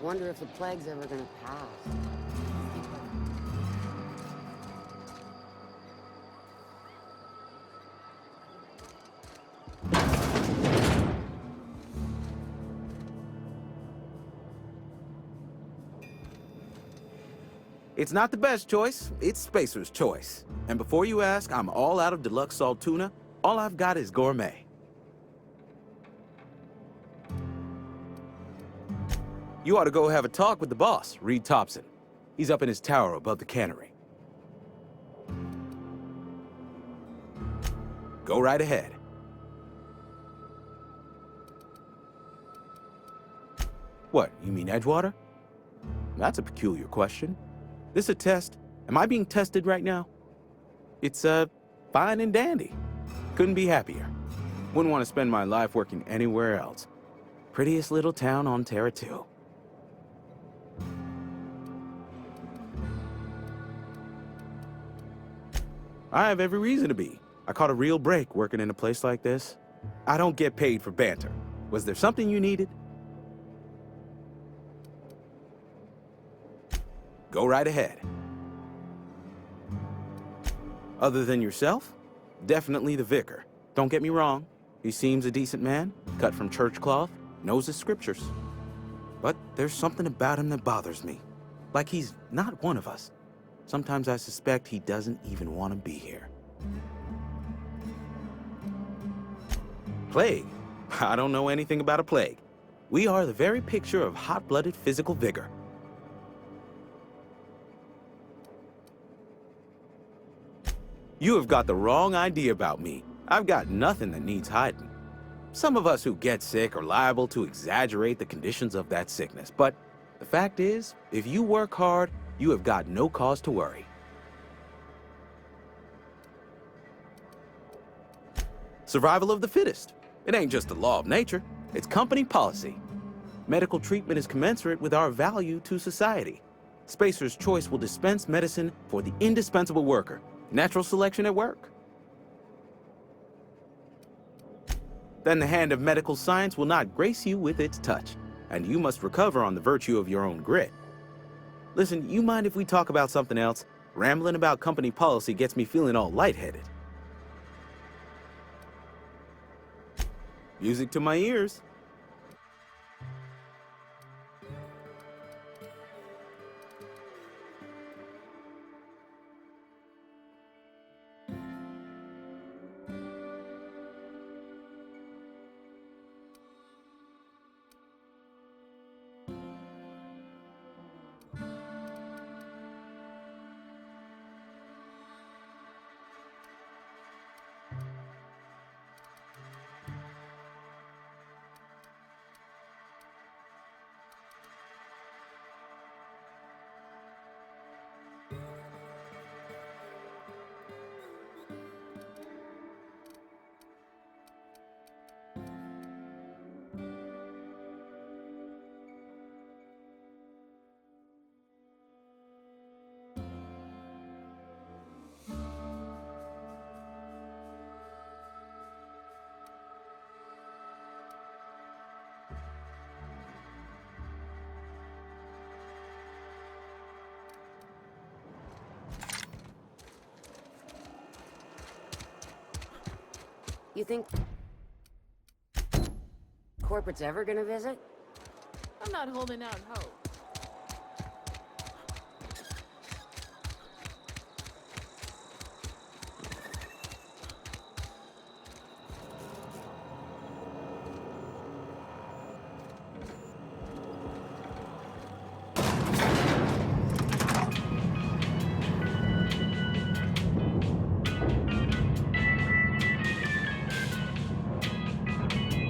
Wonder if the plague's ever gonna pass. It's not the best choice, it's Spacer's choice. And before you ask, I'm all out of deluxe salt tuna. All I've got is gourmet. You ought to go have a talk with the boss, Reed Thompson. He's up in his tower above the cannery. Go right ahead. What, you mean Edgewater? That's a peculiar question. This a test? Am I being tested right now? It's, fine and dandy. Couldn't be happier. Wouldn't want to spend my life working anywhere else. Prettiest little town on Terra 2. I have every reason to be. I caught a real break working in a place like this. I don't get paid for banter. Was there something you needed? Go right ahead. Other than yourself? Definitely the vicar. Don't get me wrong. He seems a decent man, cut from church cloth, knows his scriptures. But there's something about him that bothers me. Like he's not one of us. Sometimes I suspect he doesn't even want to be here. Plague? I don't know anything about a plague. We are the very picture of hot-blooded physical vigor. You have got the wrong idea about me. I've got nothing that needs hiding. Some of us who get sick are liable to exaggerate the conditions of that sickness, but the fact is, if you work hard, you have got no cause to worry. Survival of the fittest. It ain't just a law of nature, it's company policy. Medical treatment is commensurate with our value to society. Spacer's Choice will dispense medicine for the indispensable worker. Natural selection at work. Then the hand of medical science will not grace you with its touch, and you must recover on the virtue of your own grit. Listen, you mind if we talk about something else? Rambling about company policy gets me feeling all lightheaded. Music to my ears. You think corporate's ever gonna visit? I'm not holding out hope.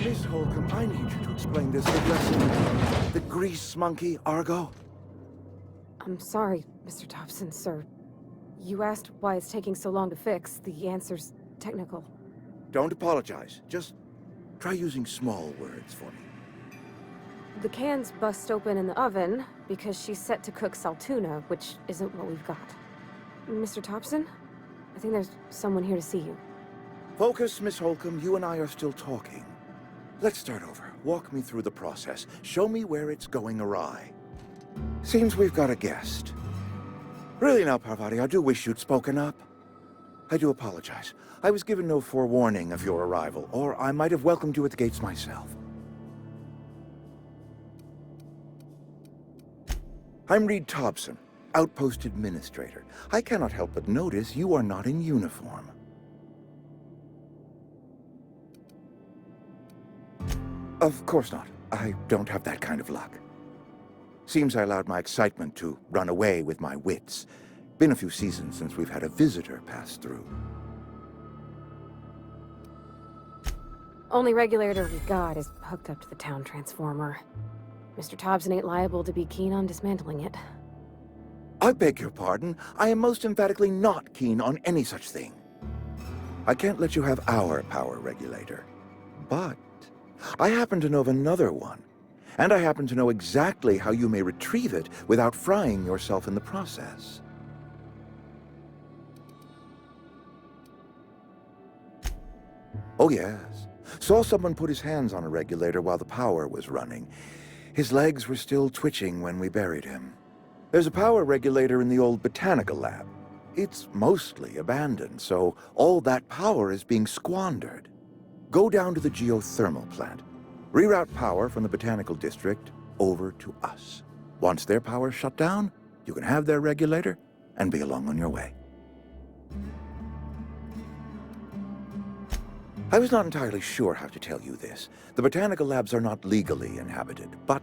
Miss Holcomb, I need you to explain this addressing the grease monkey, Argo. I'm sorry, Mr. Thompson, sir. You asked why it's taking so long to fix. The answer's technical. Don't apologize. Just try using small words for me. The can's bust open in the oven because she's set to cook saltuna, which isn't what we've got. Mr. Thompson? I think there's someone here to see you. Focus, Miss Holcomb. You and I are still talking. Let's start over. Walk me through the process. Show me where it's going awry. Seems we've got a guest. Really now, Parvati, I do wish you'd spoken up. I do apologize. I was given no forewarning of your arrival, or I might have welcomed you at the gates myself. I'm Reed Thompson, Outpost Administrator. I cannot help but notice you are not in uniform. Of course not. I don't have that kind of luck. Seems I allowed my excitement to run away with my wits. Been a few seasons since we've had a visitor pass through. Only regulator we've got is hooked up to the town transformer. Mr. Thompson ain't liable to be keen on dismantling it. I beg your pardon. I am most emphatically not keen on any such thing. I can't let you have our power regulator. But I happen to know of another one. And I happen to know exactly how you may retrieve it without frying yourself in the process. Oh yes. Saw someone put his hands on a regulator while the power was running. His legs were still twitching when we buried him. There's a power regulator in the old botanical lab. It's mostly abandoned, so all that power is being squandered. Go down to the geothermal plant. Reroute power from the botanical district over to us. Once their power's shut down, you can have their regulator and be along on your way. I was not entirely sure how to tell you this. The botanical labs are not legally inhabited, but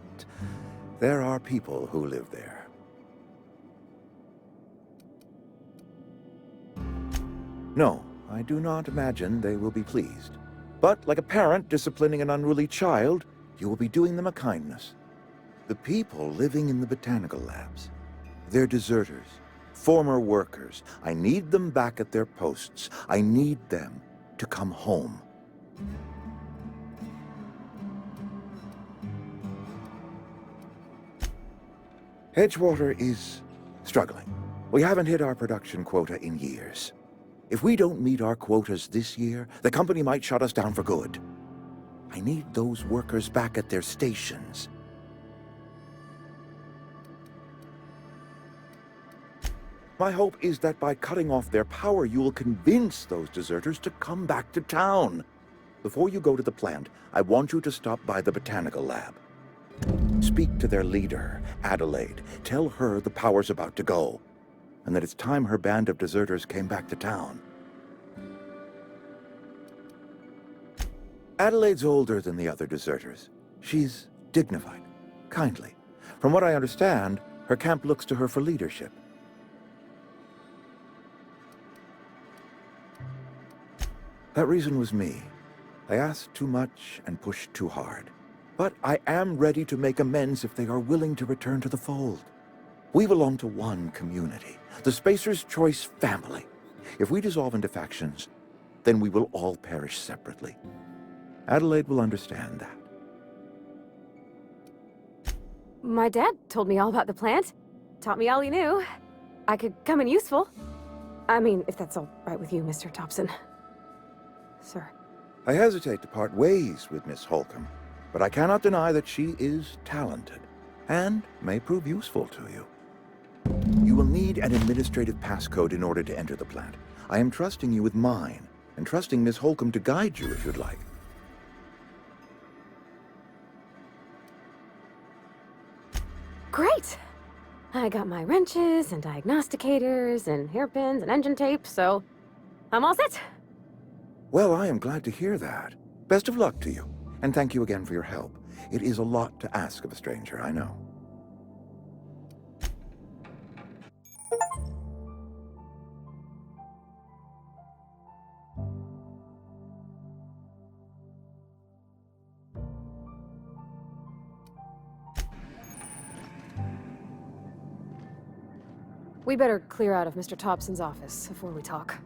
there are people who live there. No, I do not imagine they will be pleased. But like a parent disciplining an unruly child, you will be doing them a kindness. The people living in the botanical labs, they're deserters, former workers. I need them back at their posts. I need them to come home. Edgewater is struggling. We haven't hit our production quota in years. If we don't meet our quotas this year, the company might shut us down for good. I need those workers back at their stations. My hope is that by cutting off their power, you will convince those deserters to come back to town. Before you go to the plant, I want you to stop by the botanical lab. Speak to their leader, Adelaide. Tell her the power's about to go, and that it's time her band of deserters came back to town. Adelaide's older than the other deserters. She's dignified, kindly. From what I understand, her camp looks to her for leadership. That reason was me. I asked too much and pushed too hard. But I am ready to make amends if they are willing to return to the fold. We belong to one community, the Spacer's Choice family. If we dissolve into factions, then we will all perish separately. Adelaide will understand that. My dad told me all about the plant. Taught me all he knew. I could come in useful. I mean, if that's all right with you, Mr. Thompson. Sir. I hesitate to part ways with Miss Holcomb, but I cannot deny that she is talented and may prove useful to you. You will need an administrative passcode in order to enter the plant. I am trusting you with mine, and trusting Miss Holcomb to guide you if you'd like. Great! I got my wrenches and diagnosticators and hairpins and engine tape, so I'm all set. Well, I am glad to hear that. Best of luck to you, and thank you again for your help. It is a lot to ask of a stranger, I know. We better clear out of Mr. Thompson's office before we talk.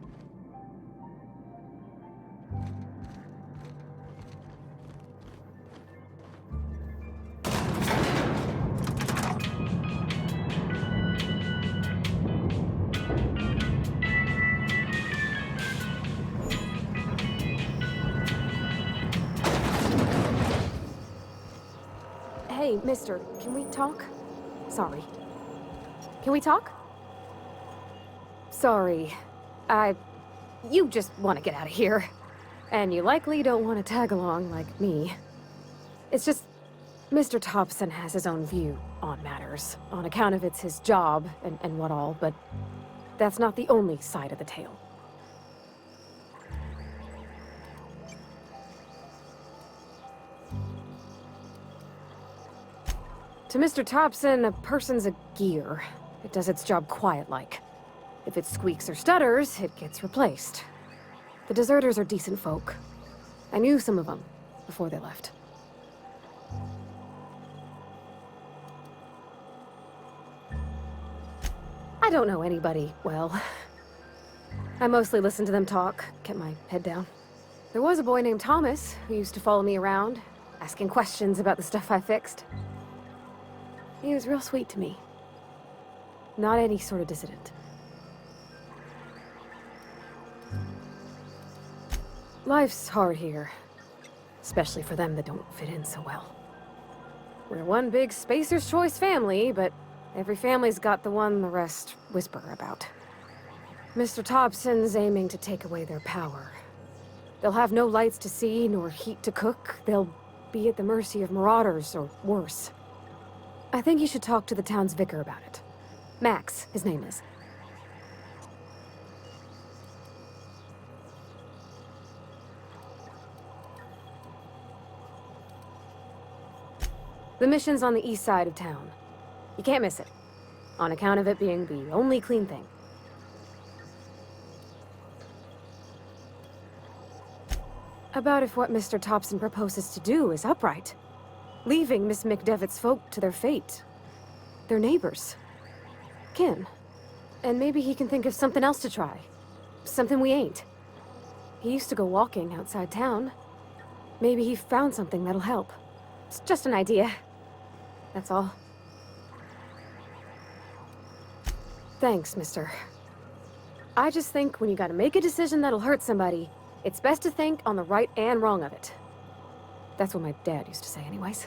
Hey, mister, can we talk? Sorry. Can we talk? Sorry. You just want to get out of here. And you likely don't want to tag along like me. It's just, Mr. Thompson has his own view on matters, on account of it's his job and what all, but that's not the only side of the tale. To Mr. Thompson, a person's a gear. It does its job quiet-like. If it squeaks or stutters, it gets replaced. The deserters are decent folk. I knew some of them before they left. I don't know anybody well. I mostly listened to them talk, kept my head down. There was a boy named Thomas who used to follow me around, asking questions about the stuff I fixed. He was real sweet to me. Not any sort of dissident. Life's hard here. Especially for them that don't fit in so well. We're one big Spacer's Choice family, but every family's got the one the rest whisper about. Mr. Thompson's aiming to take away their power. They'll have no lights to see, nor heat to cook. They'll be at the mercy of marauders, or worse. I think you should talk to the town's vicar about it. Max, his name is. The mission's on the east side of town. You can't miss it, on account of it being the only clean thing. About if what Mr. Thompson proposes to do is upright. Leaving Miss McDevitt's folk to their fate. Their neighbors. Kin. And maybe he can think of something else to try. Something we ain't. He used to go walking outside town. Maybe he found something that'll help. It's just an idea. That's all. Thanks, mister. I just think when you gotta make a decision that'll hurt somebody, it's best to think on the right and wrong of it. That's what my dad used to say anyways.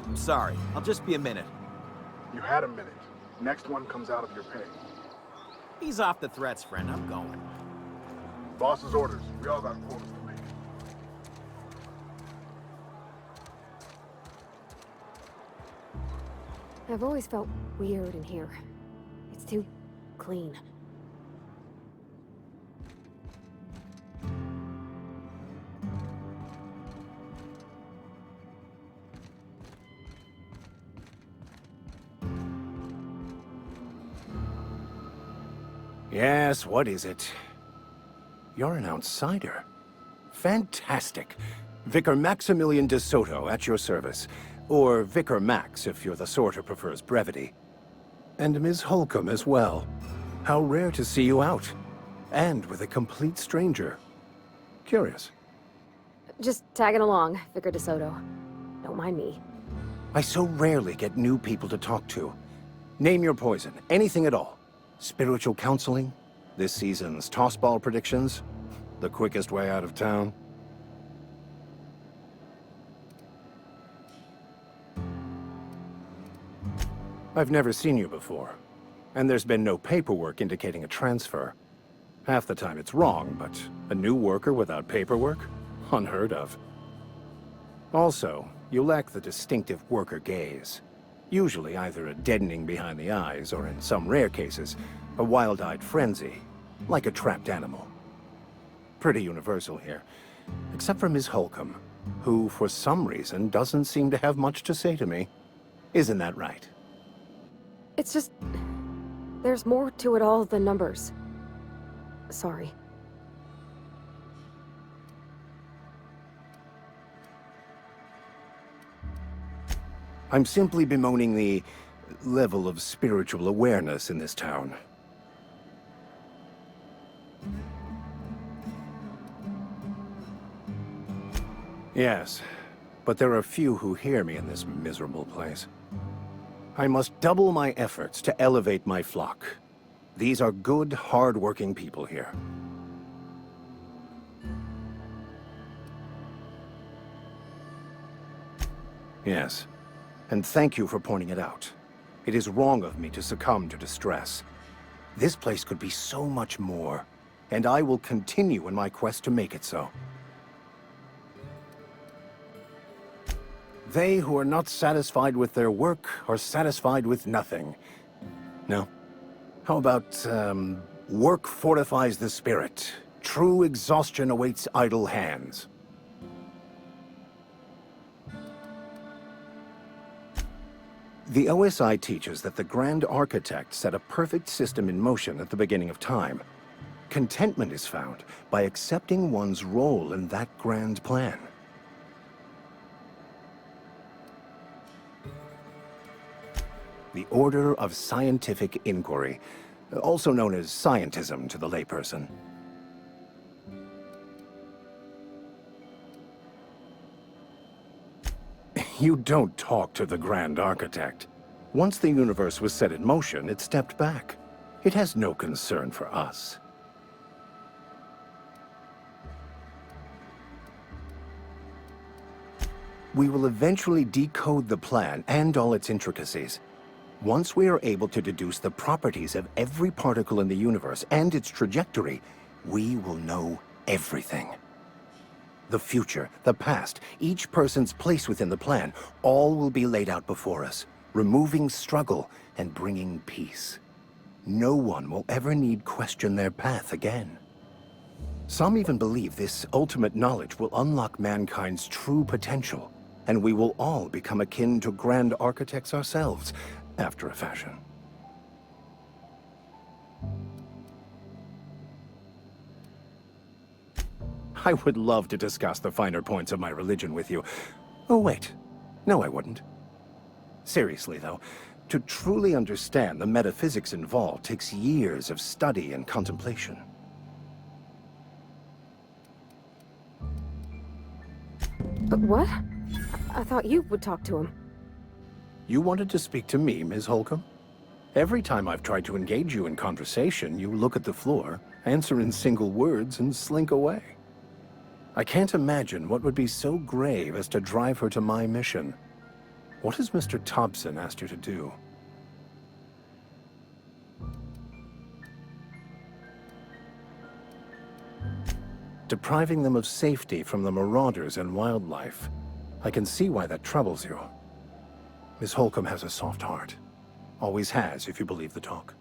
I'm sorry. I'll just be a minute. You had a minute. Next one comes out of your pay. Ease off the threats, friend. I'm going. Boss's orders. We all got quotas to make. I've always felt weird in here. It's too clean. Yes, what is it? You're an outsider. Fantastic. Vicar Maximilian de Soto at your service. Or Vicar Max, if you're the sort who prefers brevity. And Ms. Holcomb as well. How rare to see you out. And with a complete stranger. Curious. Just tagging along, Vicar DeSoto. Don't mind me. I so rarely get new people to talk to. Name your poison, anything at all. Spiritual counseling? This season's tossball predictions? The quickest way out of town? I've never seen you before, and there's been no paperwork indicating a transfer. Half the time it's wrong, but a new worker without paperwork? Unheard of. Also, you lack the distinctive worker gaze. Usually either a deadening behind the eyes, or in some rare cases, a wild-eyed frenzy, like a trapped animal. Pretty universal here, except for Ms. Holcomb. who, for some reason, doesn't seem to have much to say to me. Isn't that right? It's just... there's more to it all than numbers. Sorry. I'm simply bemoaning the level of spiritual awareness in this town. Yes, but there are few who hear me in this miserable place. I must double my efforts to elevate my flock. These are good, hard-working people here. Yes, and thank you for pointing it out. It is wrong of me to succumb to distress. This place could be so much more, and I will continue in my quest to make it so. They who are not satisfied with their work are satisfied with nothing. No? How about, work fortifies the spirit. True exhaustion awaits idle hands. The OSI teaches that the Grand Architect set a perfect system in motion at the beginning of time. Contentment is found by accepting one's role in that grand plan. The Order of Scientific Inquiry, also known as scientism to the layperson. You don't talk to the Grand Architect. Once the universe was set in motion, it stepped back. It has no concern for us. We will eventually decode the plan and all its intricacies. Once we are able to deduce the properties of every particle in the universe and its trajectory, we will know everything. The future, the past, each person's place within the plan, all will be laid out before us, removing struggle and bringing peace. No one will ever need question their path again. Some even believe this ultimate knowledge will unlock mankind's true potential, and we will all become akin to Grand Architects ourselves, after a fashion. I would love to discuss the finer points of my religion with you. Oh, wait. No, I wouldn't. Seriously, though, to truly understand the metaphysics involved takes years of study and contemplation. But what? I thought you would talk to him. You wanted to speak to me, Ms. Holcomb? Every time I've tried to engage you in conversation, you look at the floor, answer in single words, and slink away. I can't imagine what would be so grave as to drive her to my mission. What has Mr. Thompson asked you to do? Depriving them of safety from the marauders and wildlife. I can see why that troubles you. Miss Holcomb has a soft heart. Always has, if you believe the talk.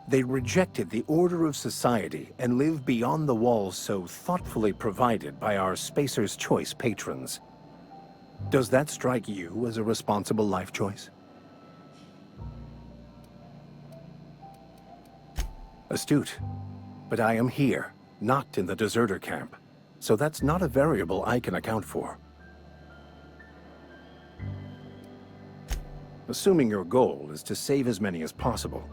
They rejected the order of society and live beyond the walls so thoughtfully provided by our Spacer's Choice patrons. Does that strike you as a responsible life choice? Astute. But I am here, not in the deserter camp. So that's not a variable I can account for. Assuming your goal is to save as many as possible,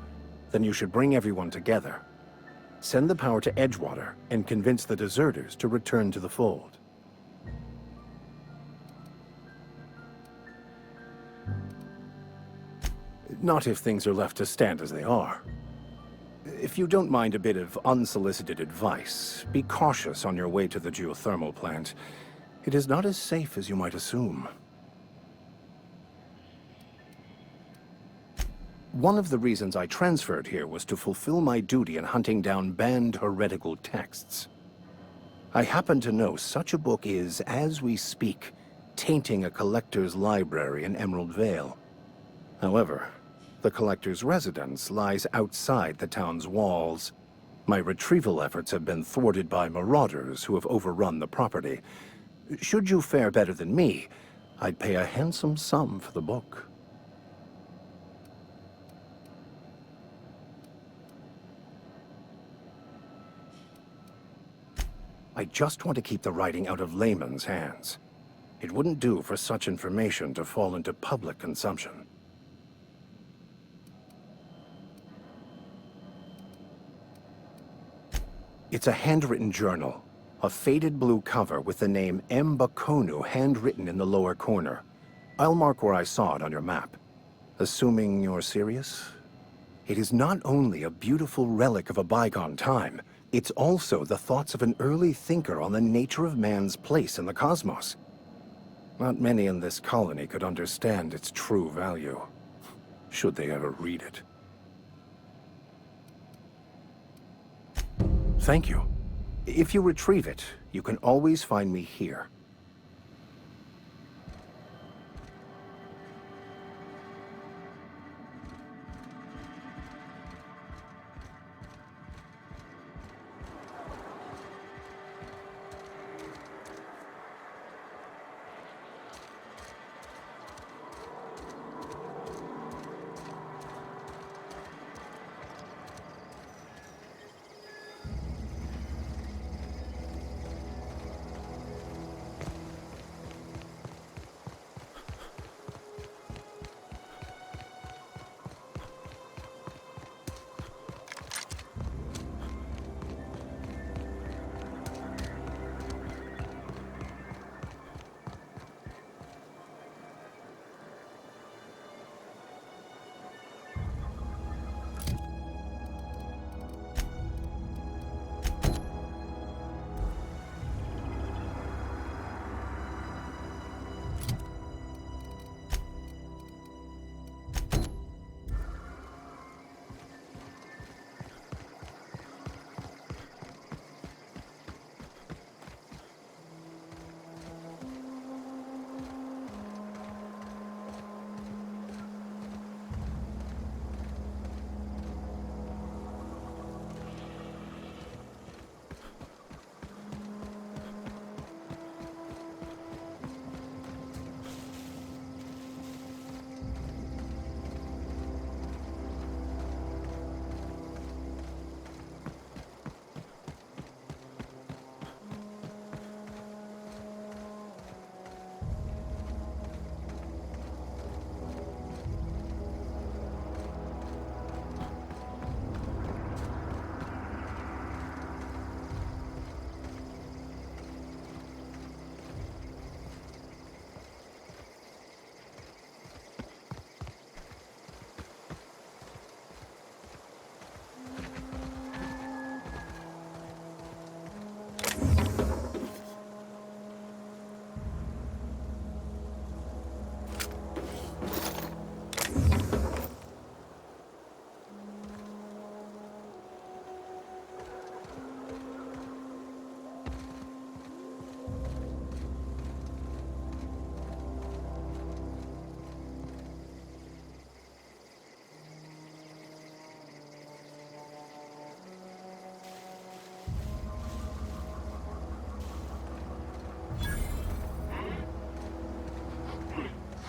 then you should bring everyone together. Send the power to Edgewater and convince the deserters to return to the fold. Not if things are left to stand as they are. If you don't mind a bit of unsolicited advice, be cautious on your way to the geothermal plant. It is not as safe as you might assume. One of the reasons I transferred here was to fulfill my duty in hunting down banned heretical texts. I happen to know such a book is, as we speak, tainting a collector's library in Emerald Vale. However, the collector's residence lies outside the town's walls. My retrieval efforts have been thwarted by marauders who have overrun the property. Should you fare better than me, I'd pay a handsome sum for the book. I just want to keep the writing out of layman's hands. It wouldn't do for such information to fall into public consumption. It's a handwritten journal. A faded blue cover with the name M. Bakonu handwritten in the lower corner. I'll mark where I saw it on your map. Assuming you're serious? It is not only a beautiful relic of a bygone time, it's also the thoughts of an early thinker on the nature of man's place in the cosmos. Not many in this colony could understand its true value, should they ever read it. Thank you. If you retrieve it, you can always find me here.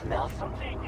Smell something.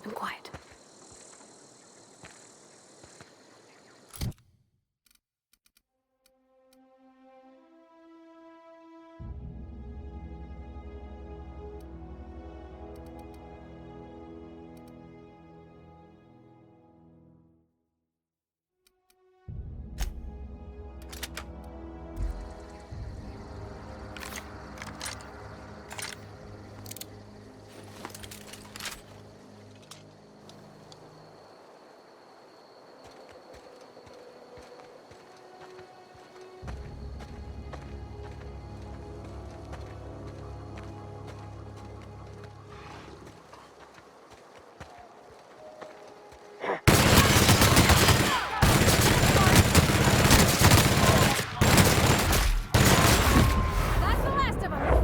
keep him quiet. That's the last of them!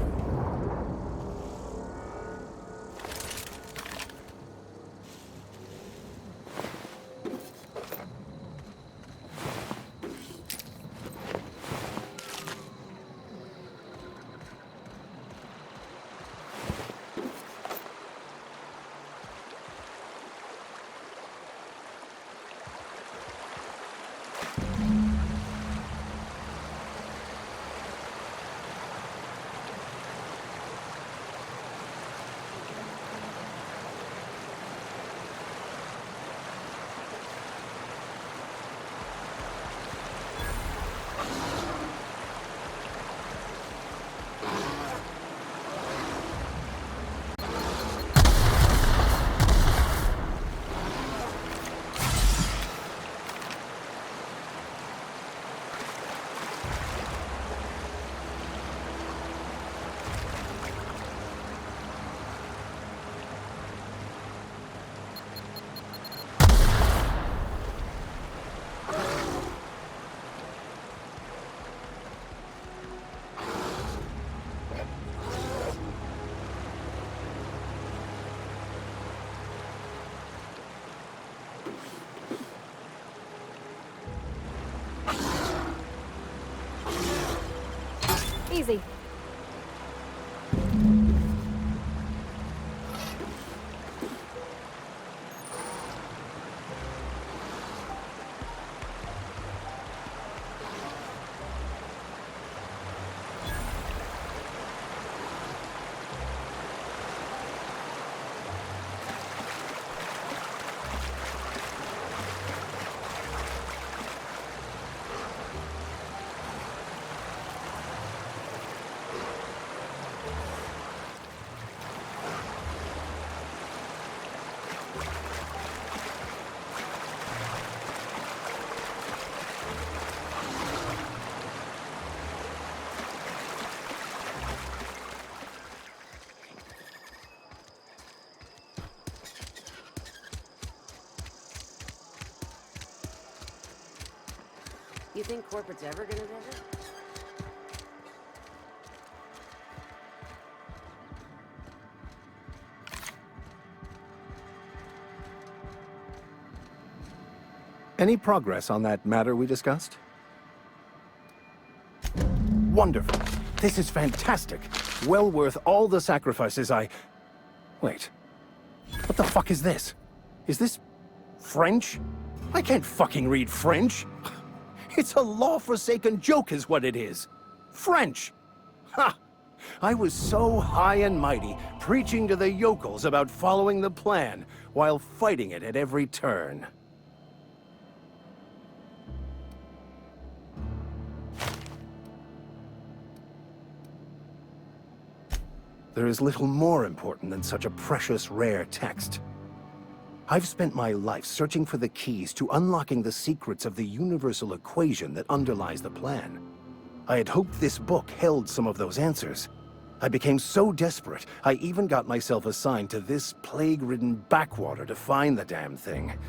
Easy. You think corporate's ever gonna visit? Any progress on that matter we discussed? Wonderful. This is fantastic. Well worth all the sacrifices I... Wait. What the fuck is this? Is this... French? I can't fucking read French. It's a law-forsaken joke is what it is. French. Ha! I was so high and mighty, preaching to the yokels about following the plan, while fighting it at every turn. There is little more important than such a precious, rare text. I've spent my life searching for the keys to unlocking the secrets of the universal equation that underlies the plan. I had hoped this book held some of those answers. I became so desperate, I even got myself assigned to this plague-ridden backwater to find the damn thing.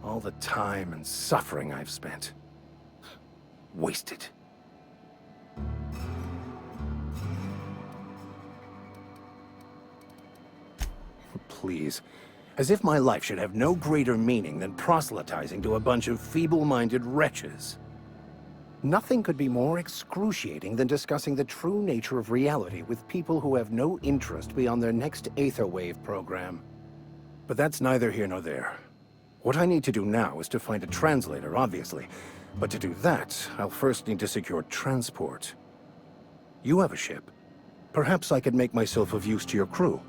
All the time and suffering I've spent. Wasted. Please. As if my life should have no greater meaning than proselytizing to a bunch of feeble-minded wretches. Nothing could be more excruciating than discussing the true nature of reality with people who have no interest beyond their next Aetherwave program. But that's neither here nor there. What I need to do now is to find a translator, obviously. But to do that, I'll first need to secure transport. You have a ship. Perhaps I could make myself of use to your crew.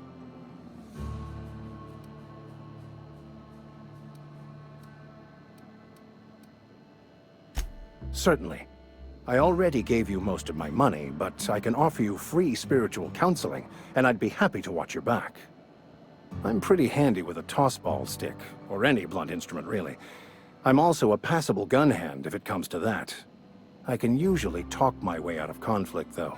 Certainly. I already gave you most of my money, but I can offer you free spiritual counseling, and I'd be happy to watch your back. I'm pretty handy with a tossball stick, or any blunt instrument, really. I'm also a passable gun hand, if it comes to that. I can usually talk my way out of conflict, though.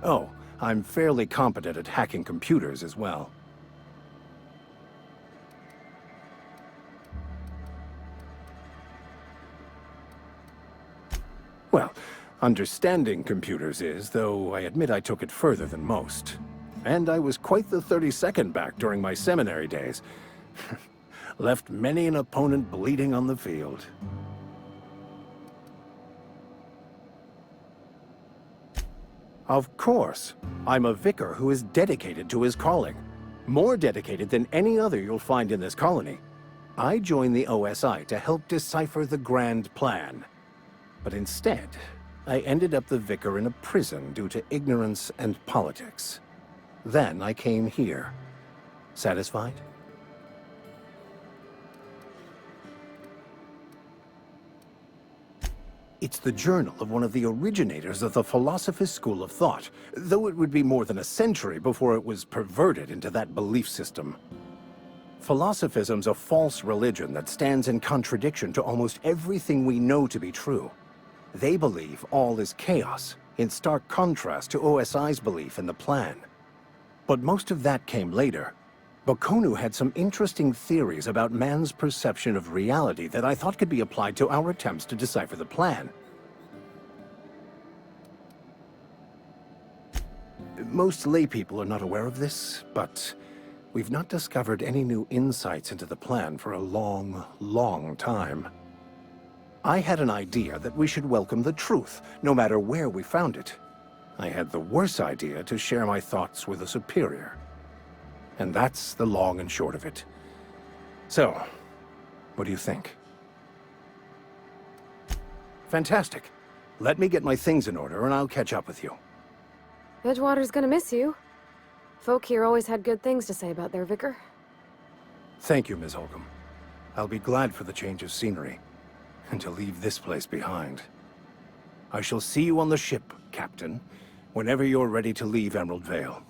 Oh, I'm fairly competent at hacking computers as well. Well, understanding computers is, though I admit I took it further than most. And I was quite the 32nd back during my seminary days. Left many an opponent bleeding on the field. Of course. I'm a vicar who is dedicated to his calling. More dedicated than any other you'll find in this colony. I joined the OSI to help decipher the Grand Plan. But instead, I ended up the vicar in a prison due to ignorance and politics. Then I came here. Satisfied? It's the journal of one of the originators of the Philosophist school of thought, though it would be more than a century before it was perverted into that belief system. Philosophism's a false religion that stands in contradiction to almost everything we know to be true. They believe all is chaos, in stark contrast to OSI's belief in the plan. But most of that came later. Bokonu had some interesting theories about man's perception of reality that I thought could be applied to our attempts to decipher the plan. Most laypeople are not aware of this, but we've not discovered any new insights into the plan for a long, long time. I had an idea that we should welcome the truth, no matter where we found it. I had the worse idea to share my thoughts with a superior. And that's the long and short of it. So, what do you think? Fantastic. Let me get my things in order and I'll catch up with you. Edgewater's gonna miss you. Folk here always had good things to say about their vicar. Thank you, Ms. Holcomb. I'll be glad for the change of scenery. And to leave this place behind. I shall see you on the ship, Captain, whenever you're ready to leave Emerald Vale.